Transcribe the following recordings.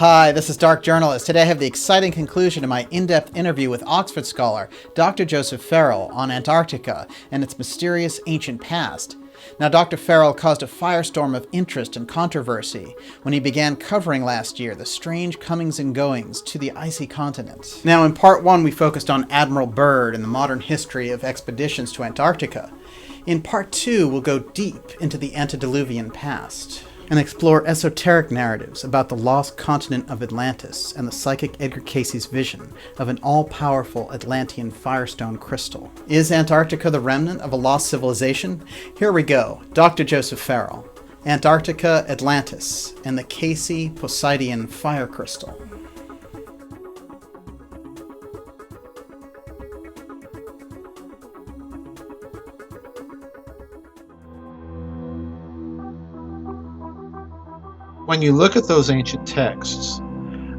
Hi, this is Dark Journalist. Today I have the exciting conclusion of my in-depth interview with Oxford scholar Dr. Joseph Farrell on Antarctica and its mysterious ancient past. Now, Dr. Farrell caused a firestorm of interest and controversy when he began covering last year the strange comings and goings to the icy continent. Now, in part one, we focused on Admiral Byrd and the modern history of expeditions to Antarctica. In part two, we'll go deep into the antediluvian past and explore esoteric narratives about the lost continent of Atlantis and the psychic Edgar Cayce's vision of an all-powerful Atlantean firestone crystal. Is Antarctica the remnant of a lost civilization? Here we go. Dr. Joseph Farrell, Antarctica Atlantis, and the Cayce Poseidian fire crystal. When you look at those ancient texts,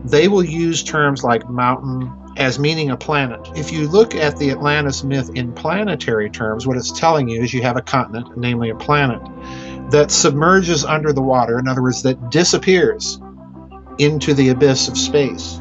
they will use terms like mountain as meaning a planet. If you look at the Atlantis myth in planetary terms, what it's telling you is you have a continent, namely a planet, that submerges under the water, in other words, that disappears into the abyss of space.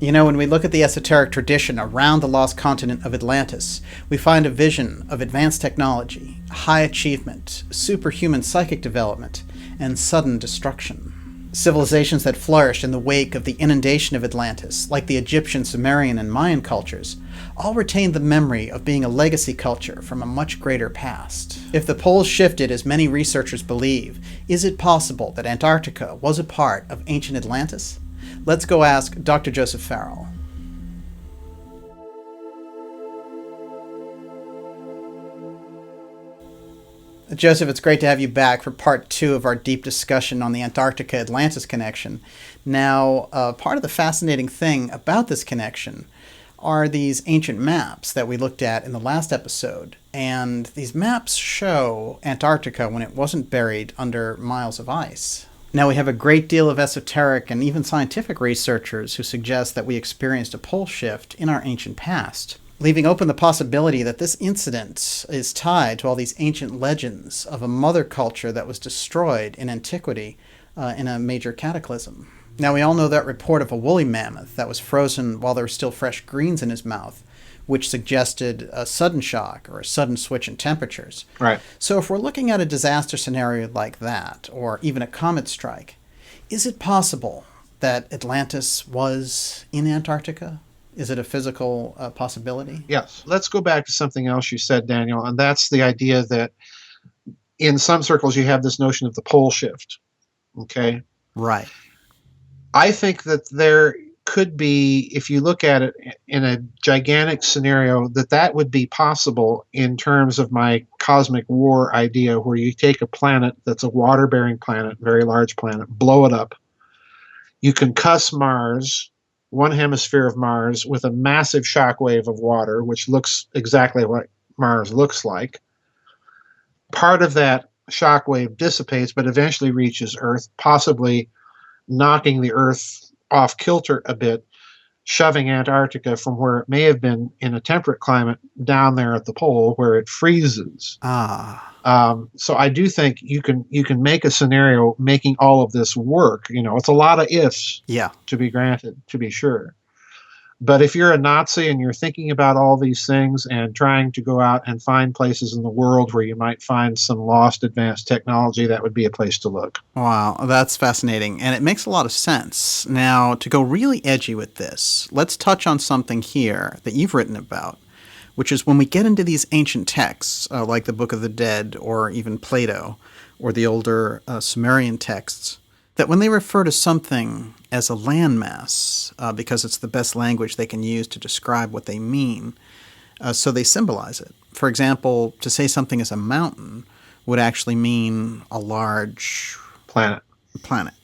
You know, when we look at the esoteric tradition around the lost continent of Atlantis, we find a vision of advanced technology, high achievement, superhuman psychic development, and sudden destruction. Civilizations that flourished in the wake of the inundation of Atlantis, like the Egyptian, Sumerian, and Mayan cultures, all retained the memory of being a legacy culture from a much greater past. If the poles shifted, as many researchers believe, is it possible that Antarctica was a part of ancient Atlantis? Let's go ask Dr. Joseph Farrell. Joseph, it's great to have you back for part two of our deep discussion on the Antarctica-Atlantis connection. Now, part of the fascinating thing about this connection are these ancient maps that we looked at in the last episode. And these maps show Antarctica when it wasn't buried under miles of ice. Now, we have a great deal of esoteric and even scientific researchers who suggest that we experienced a pole shift in our ancient past, leaving open the possibility that this incident is tied to all these ancient legends of a mother culture that was destroyed in antiquity in a major cataclysm. Now, we all know that report of a woolly mammoth that was frozen while there were still fresh greens in his mouth, which suggested a sudden shock or a sudden switch in temperatures. Right. So if we're looking at a disaster scenario like that, or even a comet strike, is it possible that Atlantis was in Antarctica? Is it a physical possibility? Yes. Let's go back to something else you said, Daniel, and that's the idea that in some circles you have this notion of the pole shift. Okay? Right. I think that there could be, if you look at it in a gigantic scenario, that would be possible in terms of my cosmic war idea, where you take a planet that's a water-bearing planet, very large planet, blow it up. You concuss Mars, one hemisphere of Mars, with a massive shock wave of water, which looks exactly what Mars looks like. Part of that shock wave dissipates, but eventually reaches Earth, possibly knocking the Earth off kilter a bit, shoving Antarctica from where it may have been in a temperate climate down there at the pole where it freezes. So I do think you can make a scenario making all of this work. You know, it's a lot of ifs, to be granted, to be sure. But if you're a Nazi and you're thinking about all these things and trying to go out and find places in the world where you might find some lost advanced technology, that would be a place to look. Wow, that's fascinating. And it makes a lot of sense. Now, to go really edgy with this, let's touch on something here that you've written about, which is when we get into these ancient texts, like the Book of the Dead or even Plato or the older Sumerian texts, that when they refer to something as a landmass, because it's the best language they can use to describe what they mean, so they symbolize it. For example, to say something is a mountain would actually mean a large planet,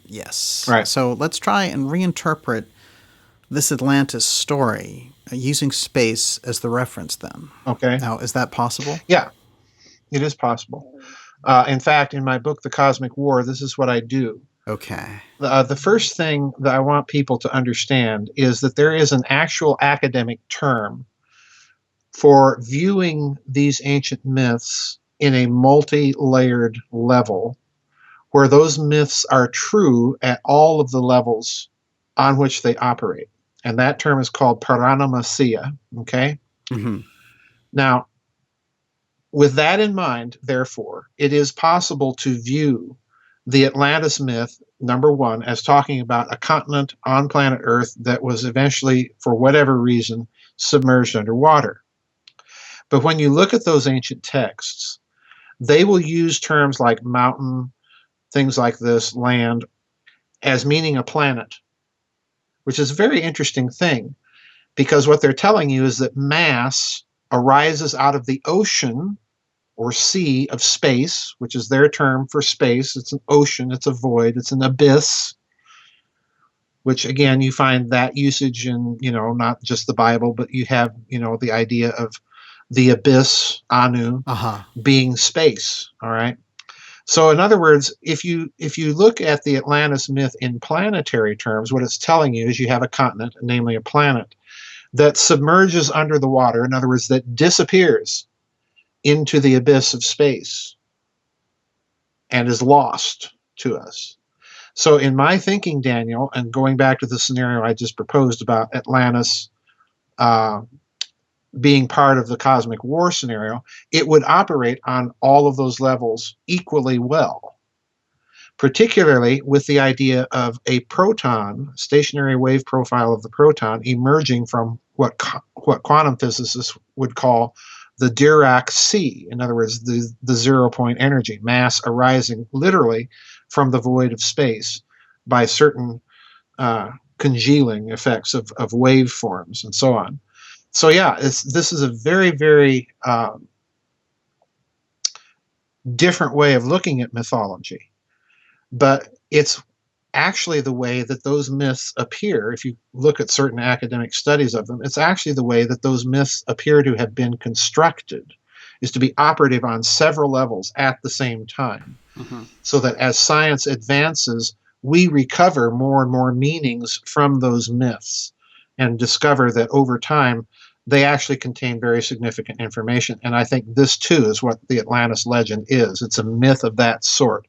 yes. Right. So let's try and reinterpret this Atlantis story using space as the reference then. Okay. Now, is that possible? Yeah, it is possible. In fact, in my book, The Cosmic War, this is what I do. Okay. The first thing that I want people to understand is that there is an actual academic term for viewing these ancient myths in a multi-layered level where those myths are true at all of the levels on which they operate. And that term is called paranomasia. Okay? Mm-hmm. Now, with that in mind, therefore, it is possible to view the Atlantis myth, number one, as talking about a continent on planet Earth that was eventually, for whatever reason, submerged underwater. But when you look at those ancient texts, they will use terms like mountain, things like this, land, as meaning a planet, which is a very interesting thing, because what they're telling you is that mass arises out of the ocean or sea of space, which is their term for space. It's an ocean, it's a void, it's an abyss, which again, you find that usage in, not just the Bible, but you have, the idea of the abyss, Anu, being space. All right. So in other words, if you look at the Atlantis myth in planetary terms, what it's telling you is you have a continent, namely a planet, that submerges under the water. In other words, that disappears into the abyss of space and is lost to us. So in my thinking, Daniel, and going back to the scenario I just proposed about Atlantis being part of the cosmic war scenario, it would operate on all of those levels equally well, particularly with the idea of a proton, stationary wave profile of the proton, emerging from what quantum physicists would call the Dirac sea. In other words, the zero-point energy, mass arising literally from the void of space by certain congealing effects of waveforms and so on. So yeah, this is a very, very different way of looking at mythology. But it's actually the way that those myths appear. If you look at certain academic studies of them, it's actually the way that those myths appear to have been constructed, is to be operative on several levels at the same time. Mm-hmm. So that as science advances, we recover more and more meanings from those myths and discover that over time, they actually contain very significant information. And I think this, too, is what the Atlantis legend is. It's a myth of that sort.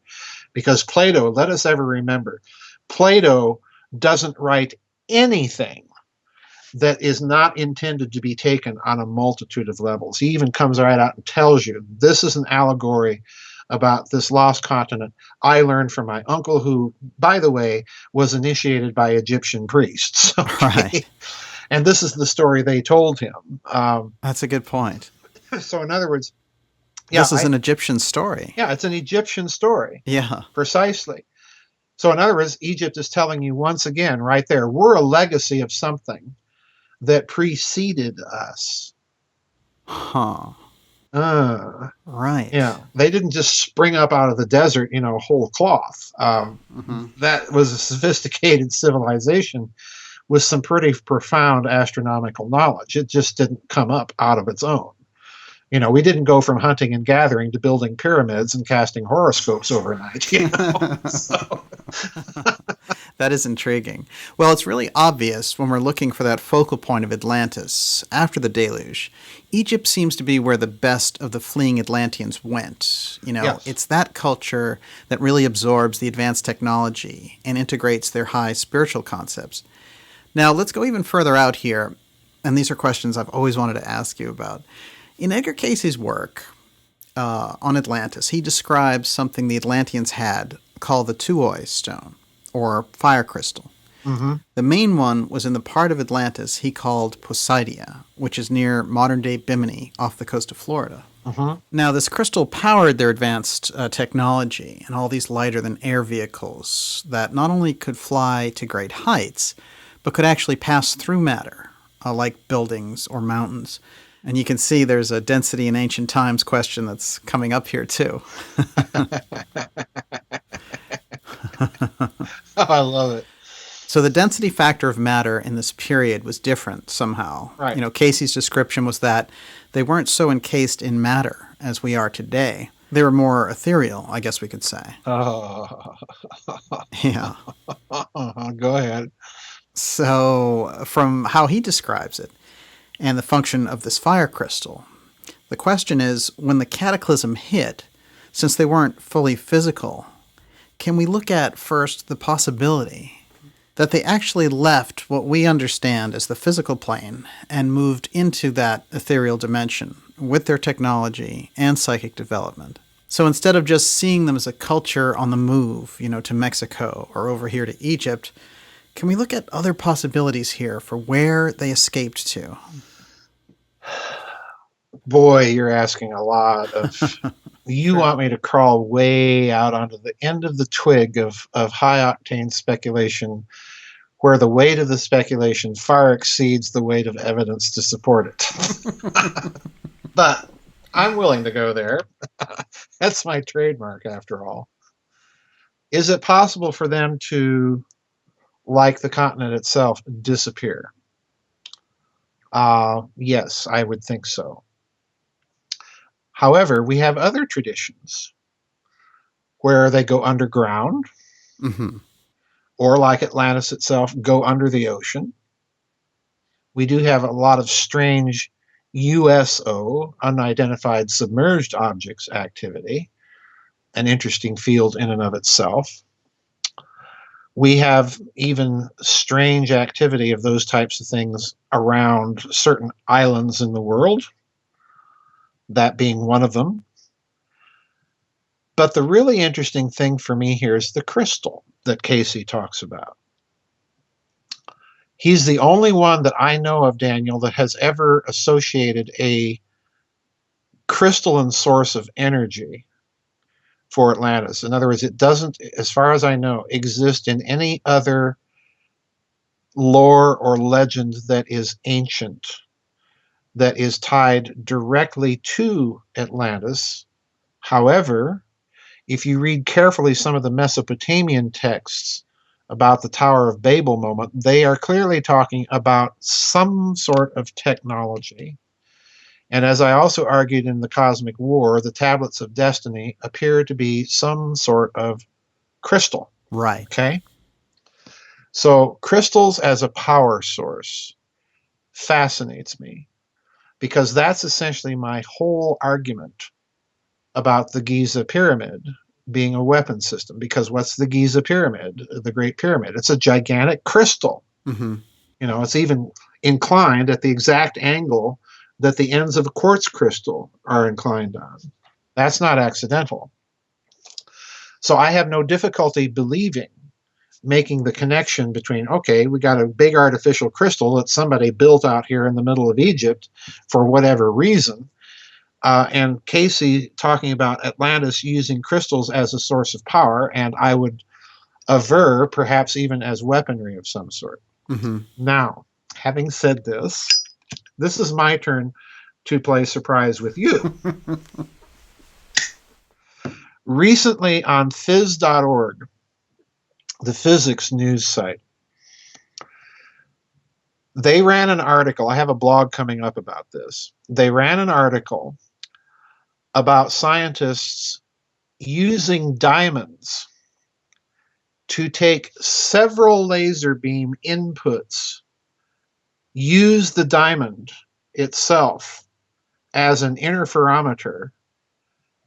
Because Plato, let us ever remember, Plato doesn't write anything that is not intended to be taken on a multitude of levels. He even comes right out and tells you, this is an allegory about this lost continent I learned from my uncle, who, by the way, was initiated by Egyptian priests. Okay? Right. And this is the story they told him. That's a good point. So in other words, this is an Egyptian story. Yeah, it's an Egyptian story. Yeah. Precisely. So in other words, Egypt is telling you once again right there, we're a legacy of something that preceded us. Huh. Right. Yeah. They didn't just spring up out of the desert, whole cloth. That was a sophisticated civilization with some pretty profound astronomical knowledge. It just didn't come up out of its own. We didn't go from hunting and gathering to building pyramids and casting horoscopes overnight. So. That is intriguing. Well, it's really obvious when we're looking for that focal point of Atlantis after the deluge. Egypt seems to be where the best of the fleeing Atlanteans went. Yes. It's that culture that really absorbs the advanced technology and integrates their high spiritual concepts. Now, let's go even further out here, and these are questions I've always wanted to ask you about. In Edgar Cayce's work on Atlantis, he describes something the Atlanteans had called the Tuaoi Stone, or fire crystal. Mm-hmm. The main one was in the part of Atlantis he called Poseidian, which is near modern-day Bimini off the coast of Florida. Mm-hmm. Now, this crystal powered their advanced technology and all these lighter-than-air vehicles that not only could fly to great heights, but could actually pass through matter, like buildings or mountains. And you can see there's a density in ancient times question that's coming up here, too. I love it. So the density factor of matter in this period was different somehow. Right. Cayce's description was that they weren't so encased in matter as we are today. They were more ethereal, I guess we could say. Yeah. Go ahead. So from how he describes it and the function of this fire crystal, the question is, when the cataclysm hit, since they weren't fully physical, can we look at first the possibility that they actually left what we understand as the physical plane and moved into that ethereal dimension with their technology and psychic development? So instead of just seeing them as a culture on the move, to Mexico or over here to Egypt, can we look at other possibilities here for where they escaped to? Boy, you're asking a lot of. You Sure. want me to crawl way out onto the end of the twig of high octane speculation, where the weight of the speculation far exceeds the weight of evidence to support it. But I'm willing to go there. That's my trademark, after all. Is it possible for them to, like the continent itself, disappear? Yes, I would think so. However, we have other traditions where they go underground, Mm-hmm. or like Atlantis itself, go under the ocean. We do have a lot of strange USO, unidentified submerged objects activity, an interesting field in and of itself. We have even strange activity of those types of things around certain islands in the world, that being one of them. But the really interesting thing for me here is the crystal that Cayce talks about. He's the only one that I know of, Daniel, that has ever associated a crystalline source of energy for Atlantis. In other words, it doesn't, as far as I know, exist in any other lore or legend that is ancient, that is tied directly to Atlantis. However, if you read carefully some of the Mesopotamian texts about the Tower of Babel moment, they are clearly talking about some sort of technology. And as I also argued in the Cosmic War, the Tablets of Destiny appear to be some sort of crystal. Right. Okay? So crystals as a power source fascinates me, because that's essentially my whole argument about the Giza Pyramid being a weapon system. Because what's the Giza Pyramid, the Great Pyramid? It's a gigantic crystal. Mm-hmm. It's even inclined at the exact angle that the ends of a quartz crystal are inclined on. That's not accidental. So I have no difficulty making the connection between, okay, we got a big artificial crystal that somebody built out here in the middle of Egypt for whatever reason, and Cayce talking about Atlantis using crystals as a source of power, and I would aver perhaps even as weaponry of some sort. Mm-hmm. Now, having said this, this is my turn to play surprise with you. Recently on phys.org, the physics news site, they ran an article. I have a blog coming up about this. They ran an article about scientists using diamonds to take several laser beam inputs, use the diamond itself as an interferometer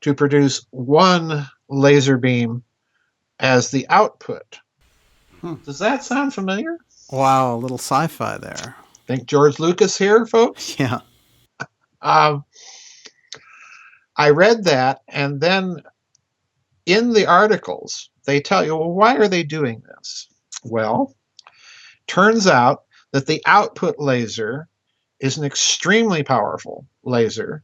to produce one laser beam as the output. Does that sound familiar? Wow, a little sci-fi there. Think George Lucas here, folks? Yeah. I read that, and then in the articles, they tell you, well, why are they doing this? Well, turns out that the output laser is an extremely powerful laser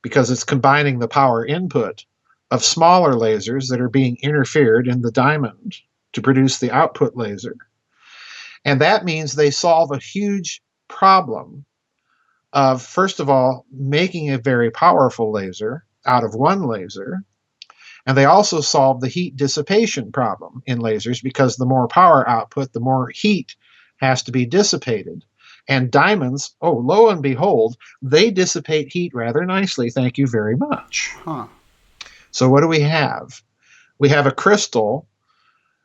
because it's combining the power input of smaller lasers that are being interfered in the diamond to produce the output laser. And that means they solve a huge problem of, first of all, making a very powerful laser out of one laser. And they also solve the heat dissipation problem in lasers, because the more power output, the more heat has to be dissipated. And diamonds, oh, lo and behold, they dissipate heat rather nicely. Thank you very much. Huh. So what do we have? We have a crystal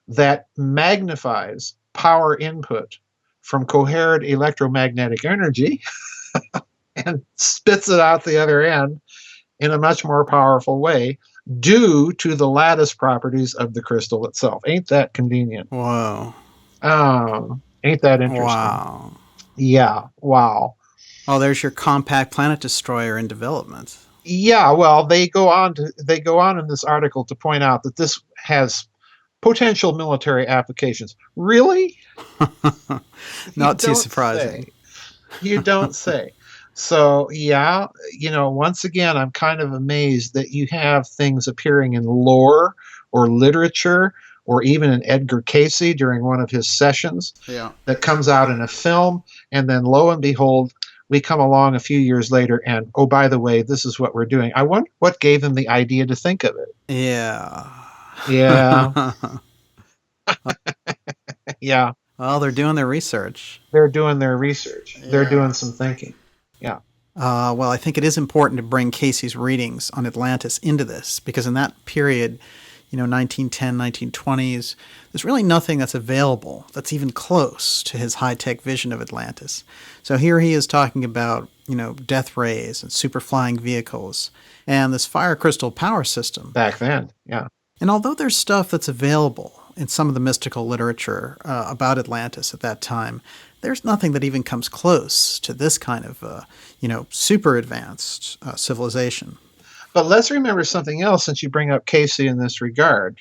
that magnifies power input from coherent electromagnetic energy and spits it out the other end in a much more powerful way, due to the lattice properties of the crystal itself. Ain't that convenient? Whoa. Ain't that interesting? Wow. Yeah, wow. Oh, there's your compact planet destroyer in development. Yeah, well, they go on in this article to point out that this has potential military applications. Really? You Not too don't surprising. say. You don't say. So, yeah, once again, I'm kind of amazed that you have things appearing in lore or literature or even in Edgar Cayce during one of his sessions Yeah. that comes out in a film. And then lo and behold, we come along a few years later and, oh, by the way, this is what we're doing. I wonder what gave them the idea to think of it. Yeah. Yeah, yeah. Well, they're doing their research. They're doing their research. They're Yeah. doing some thinking. Yeah. Well, I think it is important to bring Casey's readings on Atlantis into this because in that period, 1910, 1920s, there's really nothing that's available that's even close to his high-tech vision of Atlantis. So here he is talking about, death rays and super flying vehicles and this fire crystal power system. Back then, yeah. And although there's stuff that's available in some of the mystical literature about Atlantis at that time, there's nothing that even comes close to this kind of, super advanced civilization. But let's remember something else since you bring up Casey in this regard.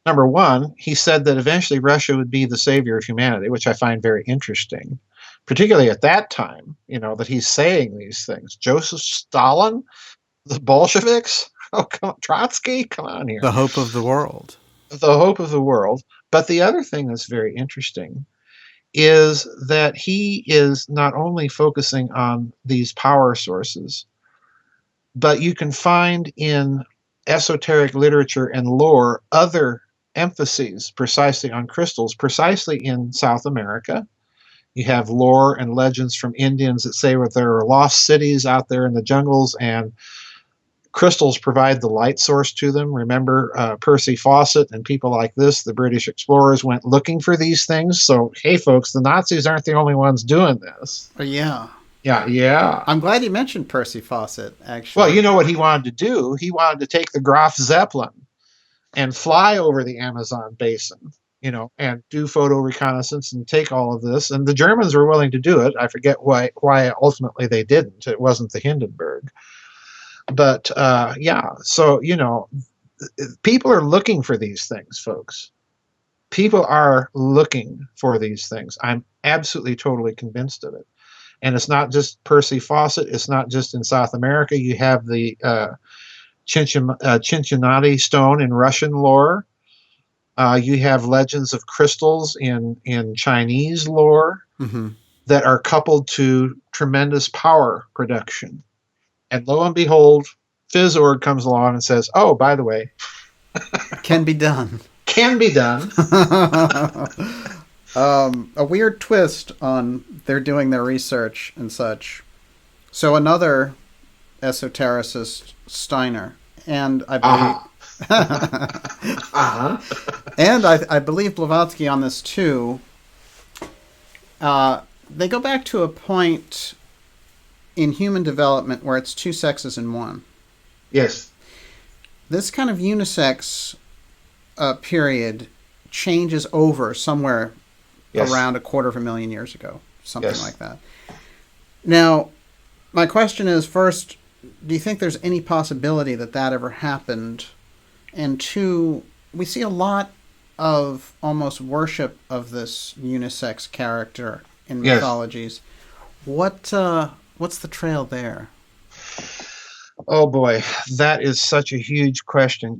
Number one, he said that eventually Russia would be the savior of humanity, which I find very interesting, particularly at that time, that he's saying these things. Joseph Stalin, the Bolsheviks, oh, come on, Trotsky, come on here. The hope of the world. The hope of the world. But the other thing that's very interesting is that he is not only focusing on these power sources, but you can find in esoteric literature and lore other emphases precisely on crystals, precisely in South America. You have lore and legends from Indians that say that there are lost cities out there in the jungles and crystals provide the light source to them. Remember Percy Fawcett and people like this, the British explorers went looking for these things. So, hey, folks, the Nazis aren't the only ones doing this. Yeah. Yeah, yeah. I'm glad you mentioned Percy Fawcett, actually. Well, you know what he wanted to do? He wanted to take the Graf Zeppelin and fly over the Amazon basin, and do photo reconnaissance and take all of this. And the Germans were willing to do it. I forget why ultimately they didn't. It wasn't the Hindenburg. But, yeah, so, people are looking for these things, folks. People are looking for these things. I'm absolutely, totally convinced of it. And it's not just Percy Fawcett. It's not just in South America. You have the Cincinnati stone in Russian lore. You have legends of crystals in Chinese lore that are coupled to tremendous power production. And lo and behold, Fizzorg comes along and says, oh, by the way. Can be done. Can be done. A weird twist on they're doing their research and such. So another esotericist, Steiner, and I believe, and I believe Blavatsky on this too. They go back to a point in human development where it's two sexes in one. Yes. This kind of unisex period changes over somewhere around 250,000 years ago, something like that. Now, my question is, first, do you think there's any possibility that ever happened? And two, we see a lot of almost worship of this unisex character in mythologies. What's the trail there? Oh boy, that is such a huge question.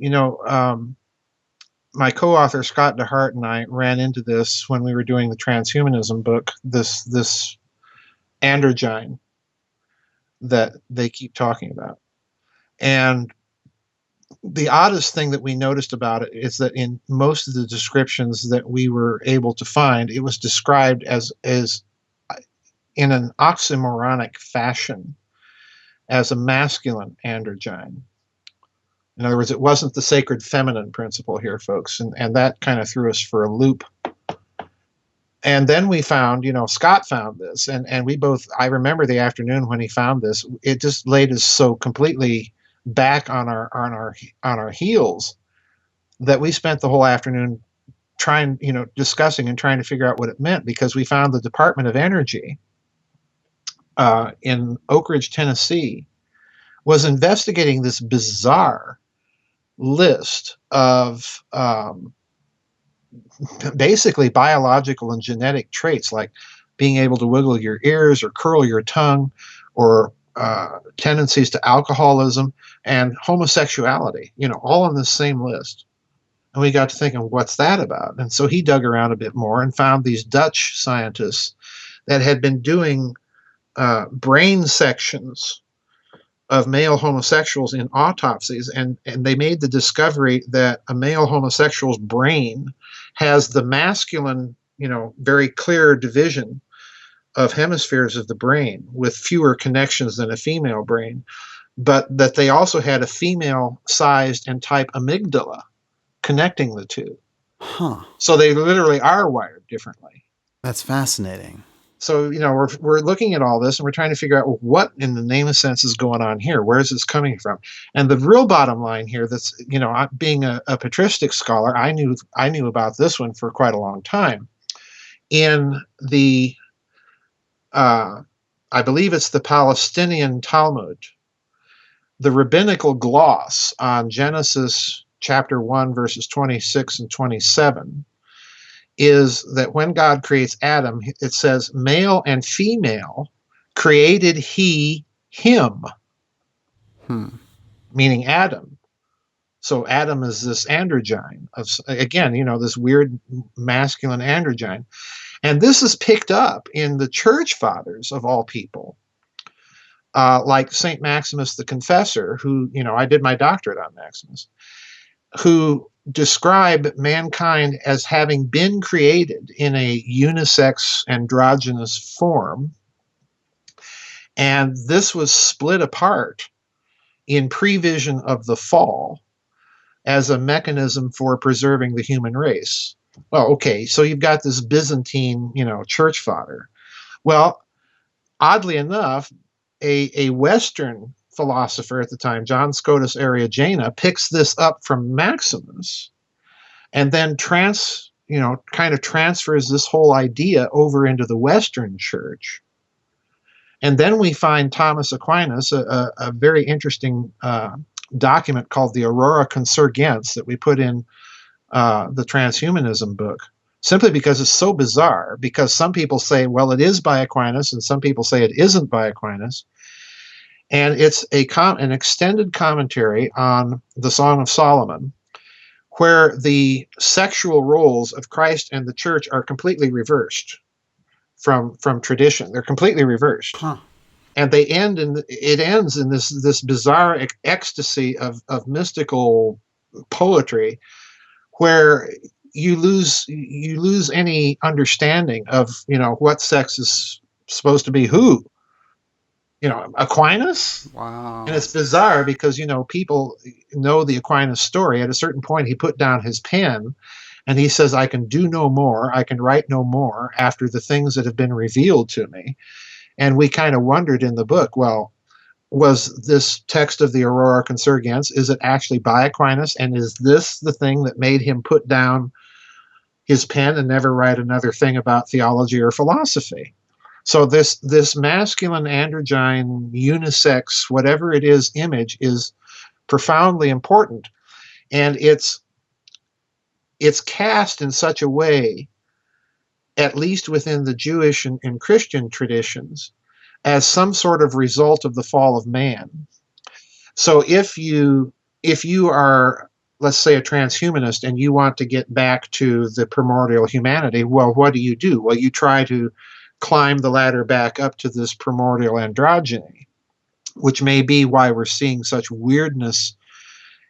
My co-author Scott DeHart and I ran into this when we were doing the transhumanism book, this androgyne that they keep talking about. And the oddest thing that we noticed about it is that in most of the descriptions that we were able to find, it was described as in an oxymoronic fashion as a masculine androgyne. In other words, it wasn't the sacred feminine principle here, folks, and that kind of threw us for a loop. And then we found, Scott found this, and we both, I remember the afternoon when he found this, it just laid us so completely back on our heels, that we spent the whole afternoon trying, discussing and trying to figure out what it meant, because we found the Department of Energy in Oak Ridge, Tennessee, was investigating this bizarre list of basically biological and genetic traits, like being able to wiggle your ears or curl your tongue, or tendencies to alcoholism and homosexuality, all on the same list. And we got to thinking, what's that about? And so he dug around a bit more and found these Dutch scientists that had been doing brain sections of male homosexuals in autopsies, and they made the discovery that a male homosexual's brain has the masculine, very clear division of hemispheres of the brain with fewer connections than a female brain, but that they also had a female-sized and type amygdala connecting the two. Huh. So they literally are wired differently. That's fascinating. So, we're looking at all this and we're trying to figure out, well, what in the name of sense is going on here? Where is this coming from? And the real bottom line here, that's, being a patristic scholar, I knew about this one for quite a long time. In the, I believe it's the Palestinian Talmud, the rabbinical gloss on Genesis chapter 1, verses 26 and 27, is that when God creates Adam, it says, male and female created he him, meaning Adam. So Adam is this androgyne, again, this weird masculine androgyne. And this is picked up in the church fathers of all people, like St. Maximus the Confessor, who, I did my doctorate on Maximus, who describe mankind as having been created in a unisex androgynous form. And this was split apart in prevision of the fall as a mechanism for preserving the human race. Well, okay, so you've got this Byzantine, church father. Well, oddly enough, a Western philosopher at the time, John Scotus Eriugena, picks this up from Maximus and then transfers this whole idea over into the Western church. And then we find Thomas Aquinas, a very interesting document called the Aurora Consurgens that we put in the transhumanism book, simply because it's so bizarre, because some people say, well, it is by Aquinas, and some people say it isn't by Aquinas. And it's an extended commentary on the Song of Solomon, where the sexual roles of Christ and the church are completely reversed from tradition. They're completely reversed. Huh. And it ends in this bizarre ecstasy of mystical poetry, where you lose any understanding of what sex is supposed to be who. Aquinas? Wow. And it's bizarre because, people know the Aquinas story. At a certain point, he put down his pen and he says, I can do no more. I can write no more after the things that have been revealed to me. And we kind of wondered in the book, well, was this text of the Aurora Consurgens, is it actually by Aquinas? And is this the thing that made him put down his pen and never write another thing about theology or philosophy? So this masculine androgyne unisex, whatever it is, image is profoundly important. And it's cast in such a way, at least within the Jewish and Christian traditions, as some sort of result of the fall of man. So if you are, let's say, a transhumanist and you want to get back to the primordial humanity, well, what do? Well, you try to climb the ladder back up to this primordial androgyny, which may be why we're seeing such weirdness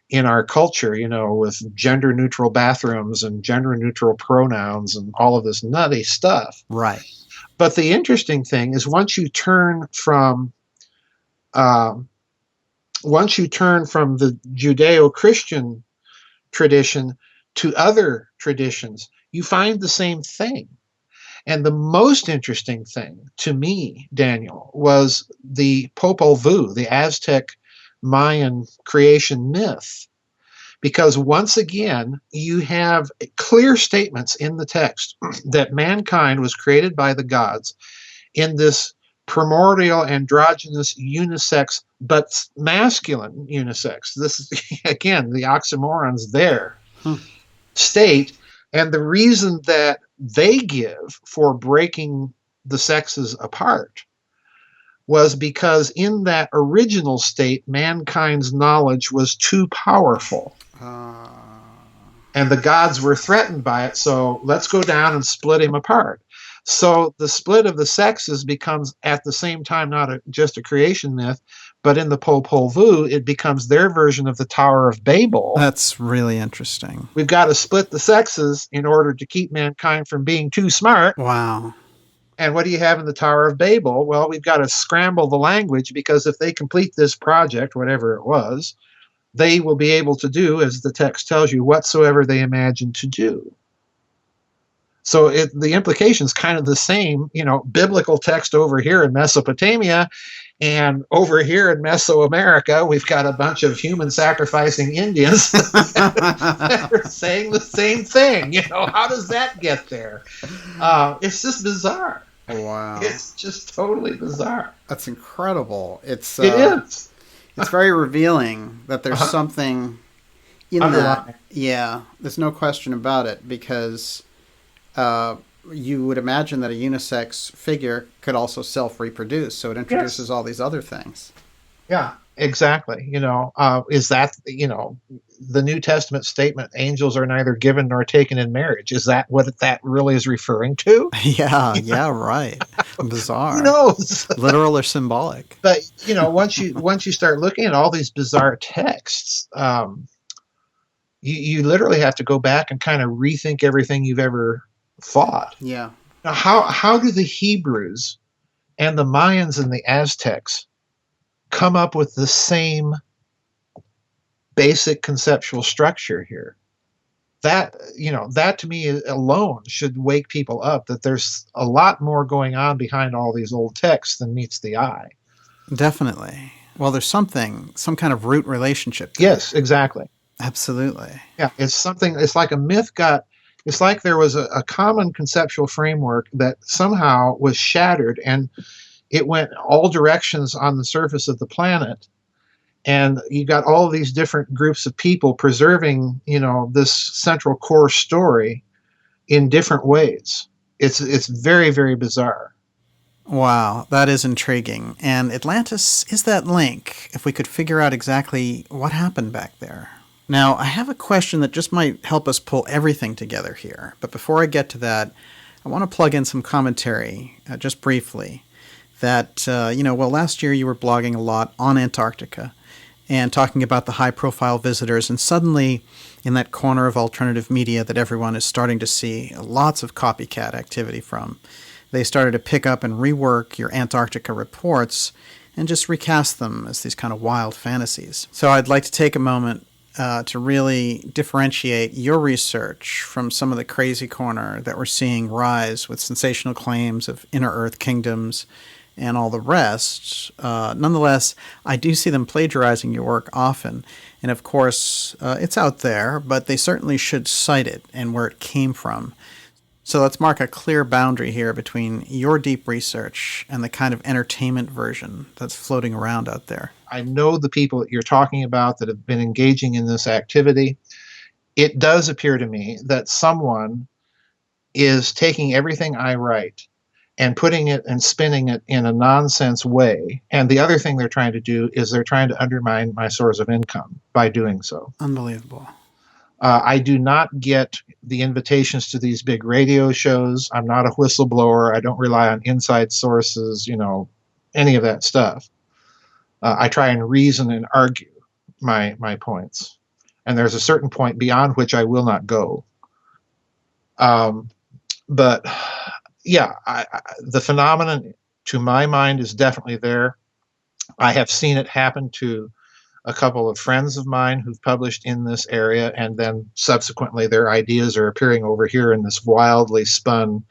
in our culture, with gender-neutral bathrooms and gender-neutral pronouns and all of this nutty stuff. Right. But the interesting thing is once you turn from the Judeo-Christian tradition to other traditions, you find the same thing. And the most interesting thing to me, Daniel, was the Popol Vuh, the Aztec Mayan creation myth. Because once again, you have clear statements in the text that mankind was created by the gods in this primordial androgynous unisex, but masculine unisex. This is, again, the oxymorons there. State. And the reason that they give for breaking the sexes apart was because in that original state, mankind's knowledge was too powerful. And the gods were threatened by it, so let's go down and split him apart. So the split of the sexes becomes at the same time not just a creation myth, but in the Popol Vuh, it becomes their version of the Tower of Babel. That's really interesting. We've got to split the sexes in order to keep mankind from being too smart. Wow. And what do you have in the Tower of Babel? Well, we've got to scramble the language, because if they complete this project, whatever it was, they will be able to do, as the text tells you, whatsoever they imagine to do. So the implication is kind of the same, biblical text over here in Mesopotamia, and over here in Mesoamerica, we've got a bunch of human sacrificing Indians that are saying the same thing. How does that get there? It's just bizarre. Wow. It's just totally bizarre. That's incredible. It is. It's very revealing that there's something in that. Yeah, there's no question about it, because you would imagine that a unisex figure could also self-reproduce, so it introduces all these other things. Yeah, exactly. Is that, the New Testament statement, angels are neither given nor taken in marriage? Is that what that really is referring to? Yeah, right. Bizarre. Who knows? Literal or symbolic. But, once you start looking at all these bizarre texts, you literally have to go back and kind of rethink everything you've ever thought. Yeah. Now, how do the Hebrews and the Mayans and the Aztecs come up with the same basic conceptual structure here? That to me alone should wake people up, that there's a lot more going on behind all these old texts than meets the eye. Definitely. Well, there's some kind of root relationship there. Yes, exactly. Absolutely. Yeah, it's like a myth it's like there was a common conceptual framework that somehow was shattered, and it went all directions on the surface of the planet. And you got all of these different groups of people preserving, this central core story in different ways. It's very, very bizarre. Wow, that is intriguing. And Atlantis is that link, if we could figure out exactly what happened back there. Now, I have a question that just might help us pull everything together here. But before I get to that, I want to plug in some commentary, just briefly, that, last year you were blogging a lot on Antarctica and talking about the high-profile visitors, and suddenly, in that corner of alternative media that everyone is starting to see lots of copycat activity from, they started to pick up and rework your Antarctica reports and just recast them as these kind of wild fantasies. So I'd like to take a moment to really differentiate your research from some of the crazy corner that we're seeing rise with sensational claims of inner Earth kingdoms and all the rest. Nonetheless, I do see them plagiarizing your work often. And of course, it's out there, but they certainly should cite it and where it came from. So let's mark a clear boundary here between your deep research and the kind of entertainment version that's floating around out there. I know the people that you're talking about that have been engaging in this activity. It does appear to me that someone is taking everything I write and putting it and spinning it in a nonsense way. And the other thing they're trying to do is they're trying to undermine my source of income by doing so. Unbelievable. I do not get the invitations to these big radio shows. I'm not a whistleblower. I don't rely on inside sources, any of that stuff. I try and reason and argue my points. And there's a certain point beyond which I will not go. But yeah, the phenomenon, to my mind, is definitely there. I have seen it happen to a couple of friends of mine who've published in this area, and then subsequently their ideas are appearing over here in this wildly spun,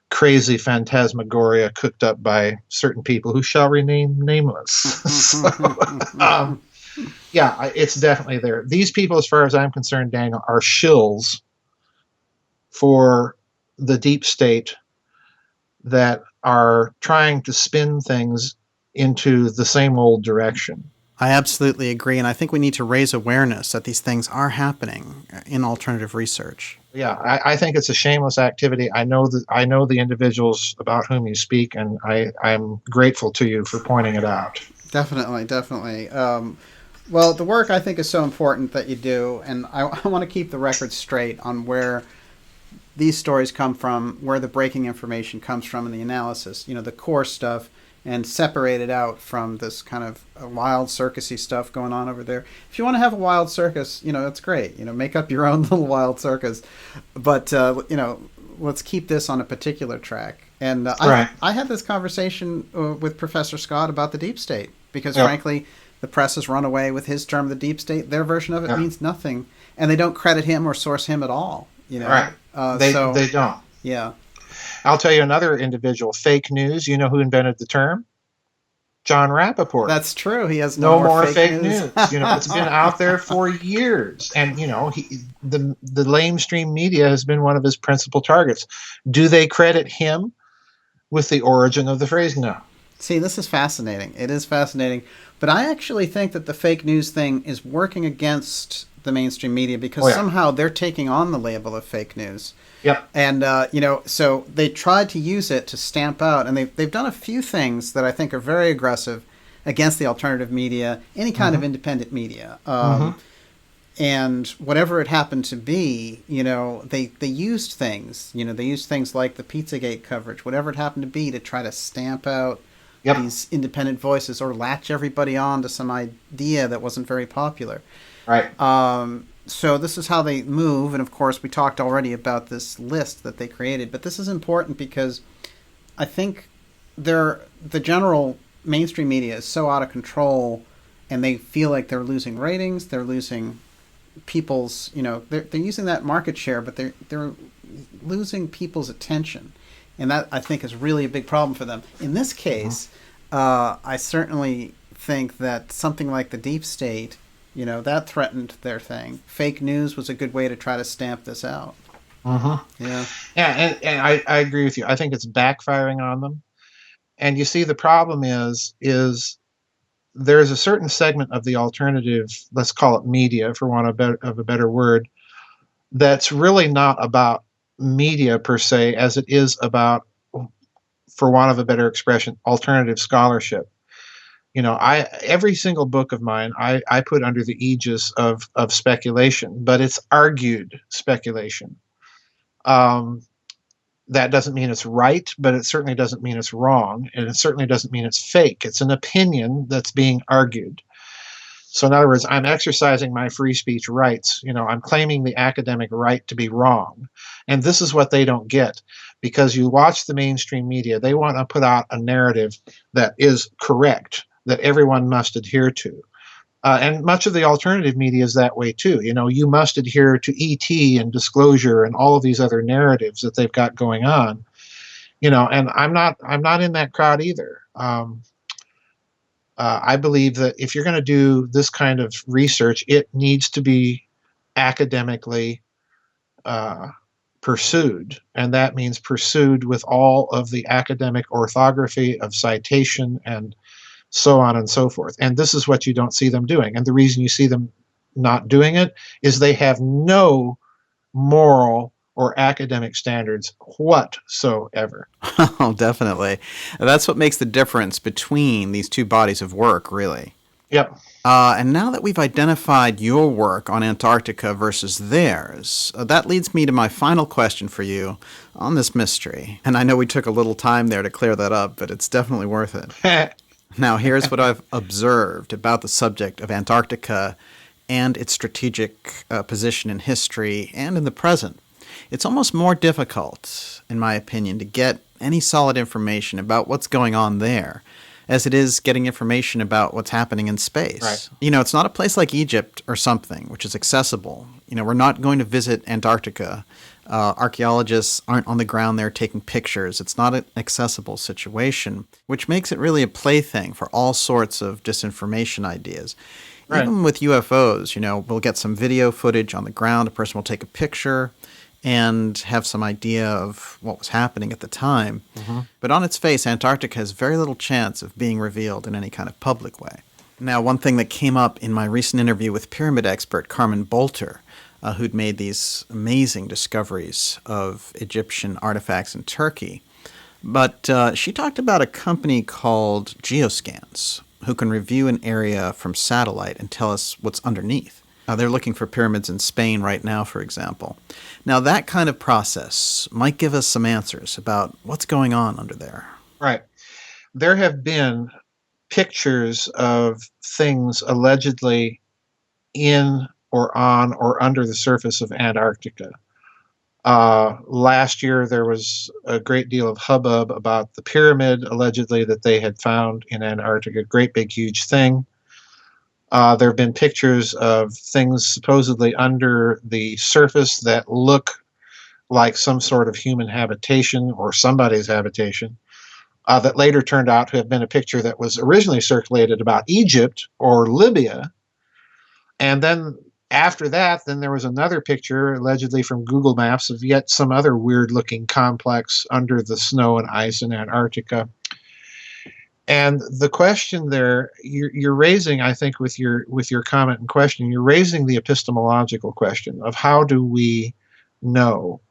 crazy phantasmagoria cooked up by certain people who shall remain nameless. Yeah, it's definitely there. These people, as far as I'm concerned, Daniel, are shills for the deep state that are trying to spin things into the same old direction. I absolutely agree, and I think we need to raise awareness that these things are happening in alternative research. Yeah, I think it's a shameless activity. I know the individuals about whom you speak, and I'm grateful to you for pointing it out. Definitely, definitely. Well, the work I think is so important that you do, and I want to keep the record straight on where these stories come from, where the breaking information comes from in the analysis, the core stuff, and separate it out from this kind of wild circusy stuff going on over there. If you want to have a wild circus, that's great. Make up your own little wild circus. But, let's keep this on a particular track. And Right. I had this conversation with Professor Scott about the deep state because, Yep. frankly, the press has run away with his term, the deep state. Their version of it Yep. means nothing, and they don't credit him or source him at all. Right. They don't. Yeah. I'll tell you another individual. Fake news. You know who invented the term? John Rappaport. That's true. He has No no more fake fake news. news. It's been out there for years, and the lamestream media has been one of his principal targets. Do they credit him with the origin of the phrase? No. See, this is fascinating. It is fascinating. But I actually think that the fake news thing is working against the mainstream media because somehow they're taking on the label of fake news. Yep. And, so they tried to use it to stamp out, and they've done a few things that I think are very aggressive against the alternative media, any kind of independent media. And whatever it happened to be, they used things. They used things like the Pizzagate coverage, whatever it happened to be, to try to stamp out these independent voices or latch everybody on to some idea that wasn't very popular. Right. So this is how they move, and of course we talked already about this list that they created, but this is important because I think the general mainstream media is so out of control, and they feel like they're losing ratings, they're losing people's, they're using that market share, but they're losing people's attention, and that I think is really a big problem for them. In this case, I certainly think that something like the deep state, that threatened their thing. Fake news was a good way to try to stamp this out. Yeah. Yeah, and I agree with you. I think it's backfiring on them. And you see, the problem is there's a certain segment of the alternative, let's call it media, for want of a better word, that's really not about media per se, as it is about, for want of a better expression, alternative scholarship. Every single book of mine, I put under the aegis of speculation, but it's argued speculation. That doesn't mean it's right, but it certainly doesn't mean it's wrong, and it certainly doesn't mean it's fake. It's an opinion that's being argued. So in other words, I'm exercising my free speech rights. I'm claiming the academic right to be wrong. And this is what they don't get, because you watch the mainstream media, they want to put out a narrative that is correct, that everyone must adhere to. And much of the alternative media is that way too. You must adhere to ET and disclosure and all of these other narratives that they've got going on. And I'm not in that crowd either. I believe that if you're going to do this kind of research, it needs to be academically pursued, and that means pursued with all of the academic orthography of citation and so on and so forth. And this is what you don't see them doing. And the reason you see them not doing it is they have no moral or academic standards whatsoever. Oh, definitely. That's what makes the difference between these two bodies of work, really. Yep. And now that we've identified your work on Antarctica versus theirs, that leads me to my final question for you on this mystery. And I know we took a little time there to clear that up, but it's definitely worth it. Now, here's what I've observed about the subject of Antarctica and its strategic position in history and in the present. It's almost more difficult, in my opinion, to get any solid information about what's going on there as it is getting information about what's happening in space. Right. It's not a place like Egypt or something, which is accessible. We're not going to visit Antarctica. Archaeologists aren't on the ground there taking pictures. It's not an accessible situation, which makes it really a plaything for all sorts of disinformation ideas. Right. Even with UFOs, we'll get some video footage on the ground, a person will take a picture and have some idea of what was happening at the time. But on its face, Antarctica has very little chance of being revealed in any kind of public way. Now, one thing that came up in my recent interview with pyramid expert Carmen Bolter, who'd made these amazing discoveries of Egyptian artifacts in Turkey, but she talked about a company called Geoscans, who can review an area from satellite and tell us what's underneath. They're looking for pyramids in Spain right now, for example. Now, that kind of process might give us some answers about what's going on under there. Right. There have been pictures of things allegedly in or on or under the surface of Antarctica. Last year, there was a great deal of hubbub about the pyramid, allegedly, that they had found in Antarctica. Great big, huge thing. There have been pictures of things supposedly under the surface that look like some sort of human habitation or somebody's habitation, that later turned out to have been a picture that was originally circulated about Egypt or Libya. And then after that, then there was another picture, allegedly from Google Maps, of yet some other weird-looking complex under the snow and ice in Antarctica. And the question there you're raising, I think, with your comment and question, you're raising the epistemological question of how do we know?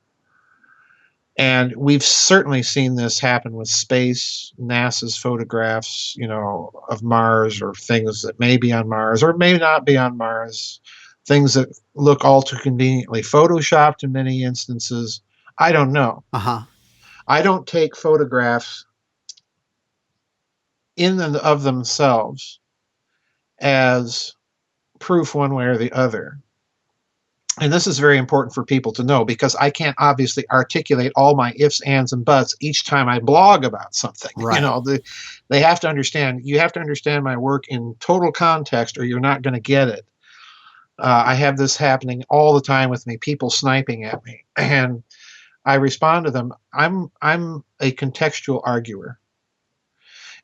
And we've certainly seen this happen with space, NASA's photographs, of Mars or things that may be on Mars or may not be on Mars, things that look all too conveniently photoshopped in many instances. I don't know. I don't take photographs in and of themselves as proof one way or the other. And this is very important for people to know, because I can't obviously articulate all my ifs, ands, and buts each time I blog about something. Right. They have to understand. You have to understand my work in total context, or you're not going to get it. I have this happening all the time with me, people sniping at me, and I respond to them. I'm a contextual arguer.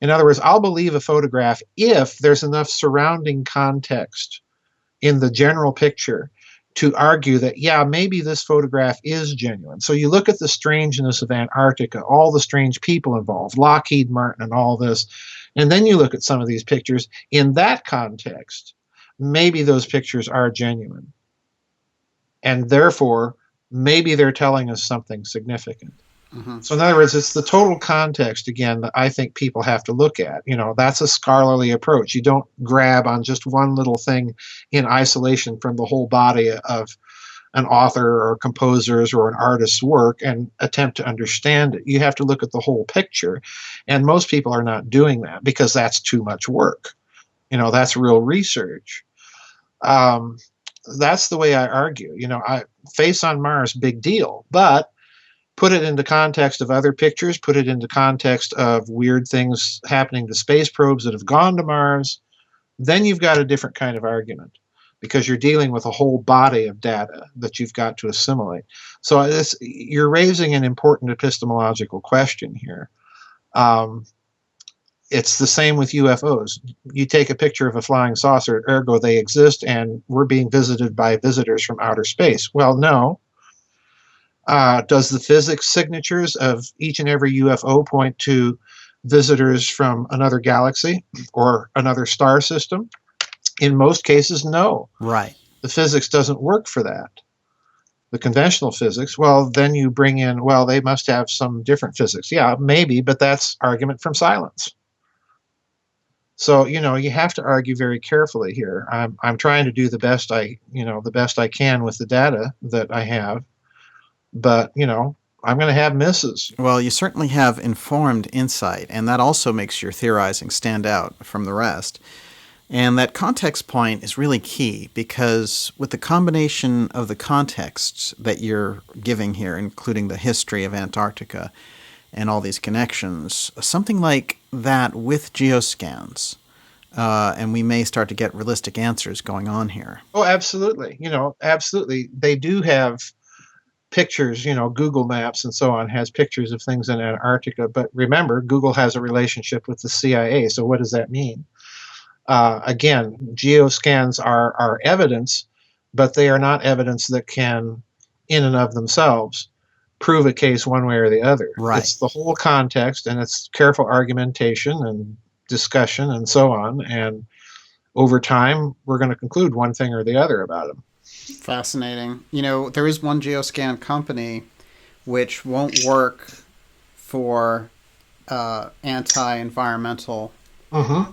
In other words, I'll believe a photograph if there's enough surrounding context in the general picture to argue that, yeah, maybe this photograph is genuine. So you look at the strangeness of Antarctica, all the strange people involved, Lockheed Martin and all this, and then you look at some of these pictures in that context, maybe those pictures are genuine. And therefore, maybe they're telling us something significant. So in other words, it's the total context, again, that I think people have to look at. That's a scholarly approach. You don't grab on just one little thing in isolation from the whole body of an author or composer's or an artist's work and attempt to understand it. You have to look at the whole picture. And most people are not doing that because that's too much work. That's real research. That's the way I argue. Face on Mars, big deal. But put it into context of other pictures, put it into context of weird things happening to space probes that have gone to Mars, then you've got a different kind of argument, because you're dealing with a whole body of data that you've got to assimilate. So you're raising an important epistemological question here. It's the same with UFOs. You take a picture of a flying saucer, ergo they exist, and we're being visited by visitors from outer space. Well, no. Does the physics signatures of each and every UFO point to visitors from another galaxy or another star system? In most cases, no. Right. The physics doesn't work for that. The conventional physics, well, then you bring in, well, they must have some different physics. Yeah, maybe, but that's argument from silence. So, you have to argue very carefully here. I'm trying to do the best I can with the data that I have. But, I'm going to have misses. Well, you certainly have informed insight, and that also makes your theorizing stand out from the rest. And that context point is really key, because with the combination of the contexts that you're giving here, including the history of Antarctica and all these connections, something like that with geoscans, and we may start to get realistic answers going on here. Oh, absolutely. Absolutely. They do have pictures, Google Maps and so on has pictures of things in Antarctica. But remember, Google has a relationship with the CIA. So what does that mean? Again, geoscans are evidence, but they are not evidence that can, in and of themselves, prove a case one way or the other. Right. It's the whole context, and it's careful argumentation and discussion and so on. And over time, we're going to conclude one thing or the other about them. Fascinating. There is one geoscan company which won't work for anti-environmental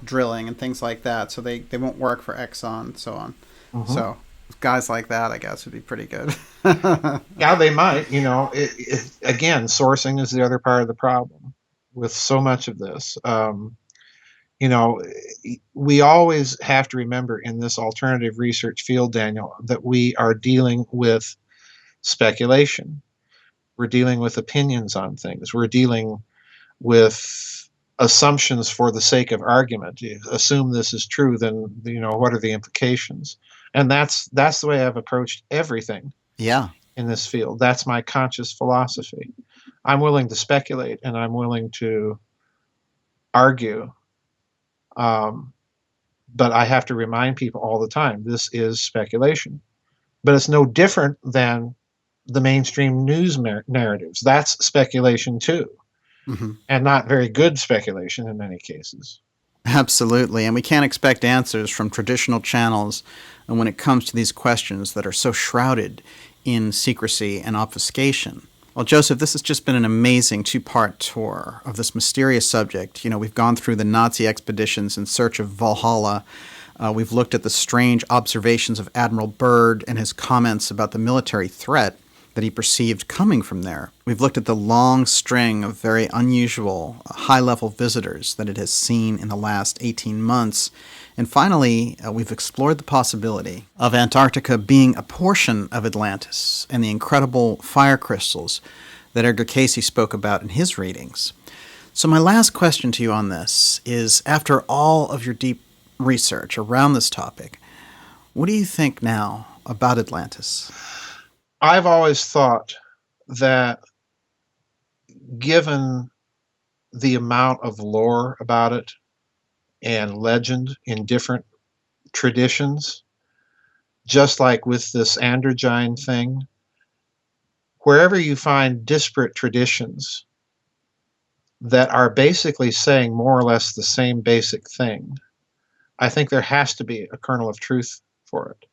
drilling and things like that. So they won't work for Exxon and so on. So guys like that, I guess, would be pretty good. Yeah, they might. Again, sourcing is the other part of the problem with so much of this. We always have to remember in this alternative research field, Daniel, that we are dealing with speculation. We're dealing with opinions on things. We're dealing with assumptions for the sake of argument. You assume this is true, then what are the implications? And that's the way I've approached everything. Yeah. In this field, that's my conscious philosophy. I'm willing to speculate and I'm willing to argue, but I have to remind people all the time this is speculation. But it's no different than the mainstream news narratives. That's speculation too. And not very good speculation in many cases. Absolutely. And we can't expect answers from traditional channels when it comes to these questions that are so shrouded in secrecy and obfuscation. Well, Joseph, this has just been an amazing two-part tour of this mysterious subject. We've gone through the Nazi expeditions in search of Valhalla. We've looked at the strange observations of Admiral Byrd and his comments about the military threat that he perceived coming from there. We've looked at the long string of very unusual, high-level visitors that it has seen in the last 18 months. And finally, we've explored the possibility of Antarctica being a portion of Atlantis and the incredible fire crystals that Edgar Cayce spoke about in his readings. So my last question to you on this is, after all of your deep research around this topic, what do you think now about Atlantis? I've always thought that given the amount of lore about it and legend in different traditions, just like with this androgyne thing, wherever you find disparate traditions that are basically saying more or less the same basic thing, I think there has to be a kernel of truth for it.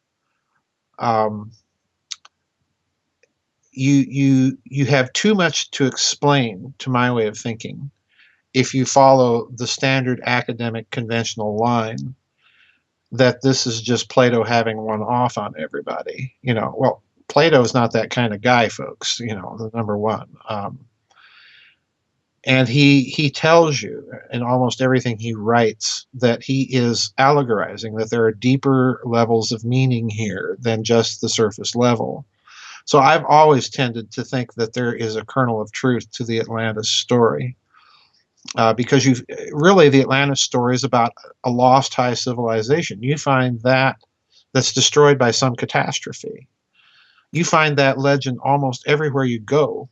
You have too much to explain, to my way of thinking, if you follow the standard academic conventional line that this is just Plato having one off on everybody. Well, Plato's not that kind of guy, folks, the number one. And he tells you in almost everything he writes that he is allegorizing, that there are deeper levels of meaning here than just the surface level. So I've always tended to think that there is a kernel of truth to the Atlantis story, because the Atlantis story is about a lost high civilization. You find that's destroyed by some catastrophe. You find that legend almost everywhere you go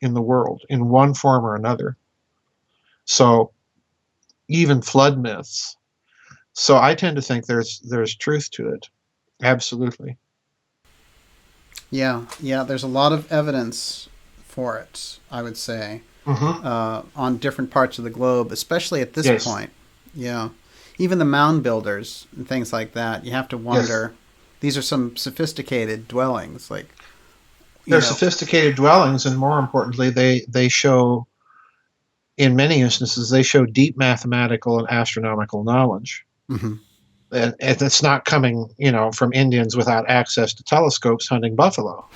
in the world, in one form or another. So even flood myths. So I tend to think there's truth to it. Absolutely. Yeah, there's a lot of evidence for it, I would say, on different parts of the globe, especially at this point. Yeah. Even the mound builders and things like that, you have to wonder, these are some sophisticated dwellings. They're sophisticated dwellings, and more importantly, they show, in many instances, they show deep mathematical and astronomical knowledge. And it's not coming, from Indians without access to telescopes hunting buffalo.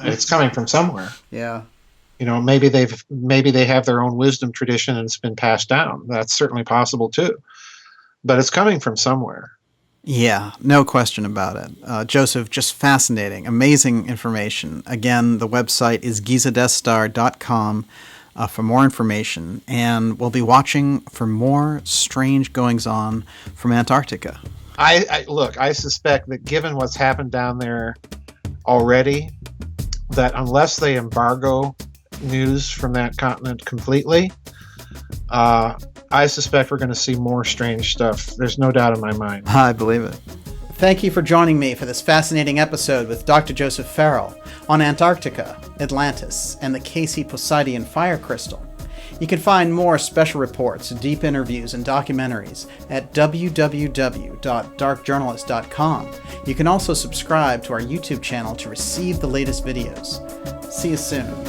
It's coming from somewhere. Yeah. Maybe they have their own wisdom tradition and it's been passed down. That's certainly possible too. But it's coming from somewhere. Yeah, no question about it. Joseph, just fascinating, amazing information. Again, the website is gizadestar.com. For more information, and we'll be watching for more strange goings-on from Antarctica. I suspect that given what's happened down there already, that unless they embargo news from that continent completely, I suspect we're going to see more strange stuff. There's no doubt in my mind. I believe it. Thank you for joining me for this fascinating episode with Dr. Joseph Farrell on Antarctica, Atlantis, and the Cayce Poseidian fire crystal. You can find more special reports, deep interviews, and documentaries at www.darkjournalist.com. You can also subscribe to our YouTube channel to receive the latest videos. See you soon.